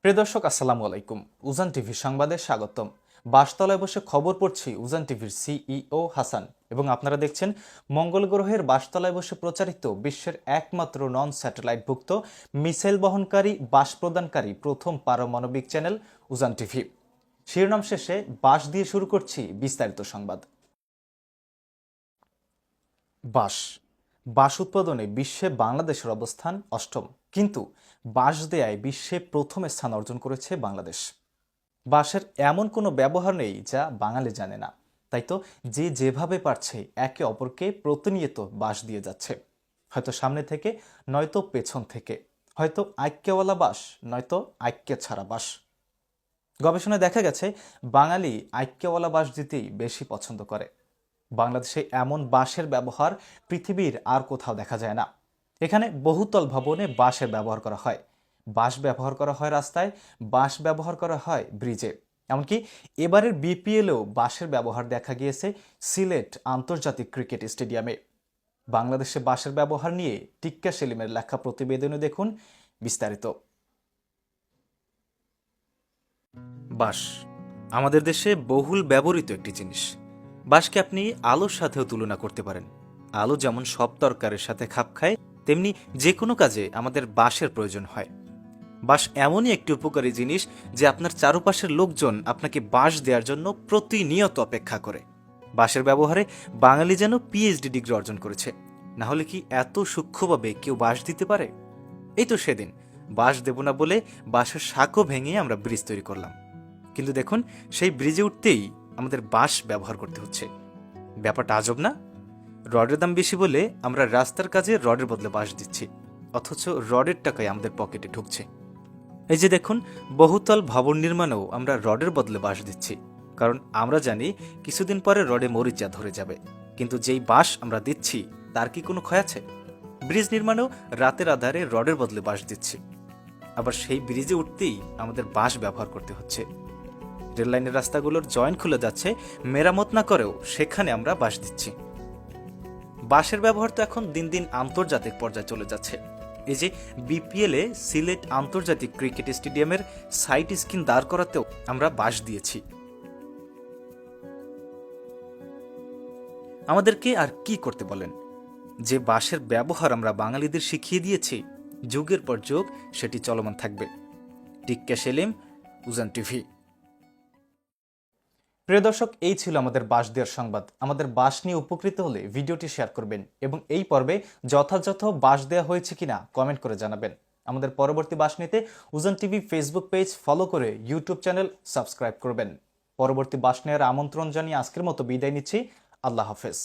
প্রিয় দর্শক, আসসালামু আলাইকুম। উজান টিভি সংবাদে স্বাগতম। বাসতলায় বসে খবর পড়ছি উজান টিভির সিইও হাসান, এবং আপনারা দেখছেন মঙ্গল গ্রহের বাসতলায় বসে প্রচারিত বিশ্বের একমাত্র নন স্যাটেলাইটভুক্ত মিসাইল বহনকারী বাস প্রদানকারী প্রথম পারমাণবিক চ্যানেল উজান টিভি। শিরোনাম শেষে বাস দিয়ে শুরু করছি বিস্তারিত সংবাদ। বাঁশ উৎপাদনে বিশ্বে বাংলাদেশের অবস্থান অষ্টম, কিন্তু বাঁশ দেয়ায় বিশ্বে প্রথম স্থান অর্জন করেছে বাংলাদেশ। বাঁশের এমন কোনো ব্যবহার নেই যা বাঙালি জানে না, তাই তো যে যেভাবে পারছে একে অপরকে প্রতিনিয়ত বাঁশ দিয়ে যাচ্ছে। হয়তো সামনে থেকে, নয়তো পেছন থেকে, হয়তো আইক্যওয়ালা বাঁশ, নয়তো আইক্য ছাড়া বাঁশ। গবেষণায় দেখা গেছে বাঙালি আইক্যওয়ালা বাঁশ দিতেই বেশি পছন্দ করে। বাংলাদেশে এমন বাঁশের ব্যবহার পৃথিবীর আর কোথাও দেখা যায় না। এখানে বহুতল ভবনে বাঁশের ব্যবহার করা হয়, বাঁশ ব্যবহার করা হয় রাস্তায়, বাঁশ ব্যবহার করা হয় ব্রিজে। এমনকি এবারের বিপিএলেও বাঁশের ব্যবহার দেখা গিয়েছে সিলেট আন্তর্জাতিক ক্রিকেট স্টেডিয়ামে। বাংলাদেশে বাঁশের ব্যবহার নিয়ে টিক্কা সেলিমের লেখা প্রতিবেদনে দেখুন বিস্তারিত। বাঁশ আমাদের দেশে বহুল ব্যবহৃত একটি জিনিস। বাঁশকে আপনি আলুর সাথেও তুলনা করতে পারেন। আলু যেমন সব তরকারির সাথে খাপ খায়, তেমনি যে কোনো কাজে আমাদের বাঁশের প্রয়োজন হয়। বাঁশ এমনই একটি উপকারী জিনিস যে আপনার চারপাশের লোকজন আপনাকে বাঁশ দেওয়ার জন্য প্রতিনিয়ত অপেক্ষা করে। বাঁশের ব্যবহারে বাঙালি যেন পিএইচডি ডিগ্রি অর্জন করেছে। না হলে কি এত সূক্ষ্মভাবে কেউ বাঁশ দিতে পারে? এই তো সেদিন বাঁশ দেব না বলে বাঁশের শাকও ভেঙে আমরা ব্রিজ তৈরি করলাম, কিন্তু দেখুন সেই ব্রিজে উঠতেই আমাদের বাঁশ ব্যবহার করতে হচ্ছে। ব্যাপারটা আজব না? রডের দাম বেশি বলে আমরা রাস্তার কাজে রডের বদলে বাঁশ দিচ্ছি, অথচ রডের টাকায় আমাদের পকেটে ঢুকছে। এই যে দেখুন, বহুতল ভবন নির্মাণেও আমরা রডের বদলে বাঁশ দিচ্ছি, কারণ আমরা জানি কিছুদিন পরে রডে মরিচা ধরে যাবে। কিন্তু যেই বাঁশ আমরা দিচ্ছি তার কি কোনো ক্ষয় আছে? ব্রিজ নির্মাণেও রাতের আধারে রডের বদলে বাঁশ দিচ্ছি, আবার সেই ব্রিজে উঠতেই আমাদের বাঁশ ব্যবহার করতে হচ্ছে। রেললাইনের রাস্তাগুলোর জয়েন্ট খুলে যাচ্ছে, মেরামত না করেও সেখানে আমরা বাঁশ দিচ্ছি। বাঁশের ব্যবহার তো এখন দিন দিন আন্তর্জাতিক পর্যায়ে চলে যাচ্ছে। এই যে বিপিএলে সিলেট আন্তর্জাতিক ক্রিকেট স্টেডিয়ামের সাইট স্ক্রিন দাঁড় করাতেও আমরা বাঁশ দিয়েছি। আমাদেরকে আর কি করতে বলেন? যে বাঁশের ব্যবহার আমরা বাঙালিদের শিখিয়ে দিয়েছি, যুগের পর যুগ সেটি চলমান থাকবে। টিক্কা সেলিম, উজান টিভি। প্রিয় দর্শক, এই ছিল আমাদের বাঁশ দেওয়ার সংবাদ। আমাদের বাঁশ নিয়ে উপকৃত হলে ভিডিওটি শেয়ার করবেন, এবং এই পর্বে যথাযথ বাঁশ দেওয়া হয়েছে কিনা কমেন্ট করে জানাবেন। আমাদের পরবর্তী বাঁশ নিতে উজান টিভি ফেসবুক পেজ ফলো করে ইউটিউব চ্যানেল সাবস্ক্রাইব করবেন। পরবর্তী বাঁশ নেওয়ার আমন্ত্রণ জানিয়ে আজকের মতো বিদায় নিচ্ছি। আল্লাহ হাফেজ।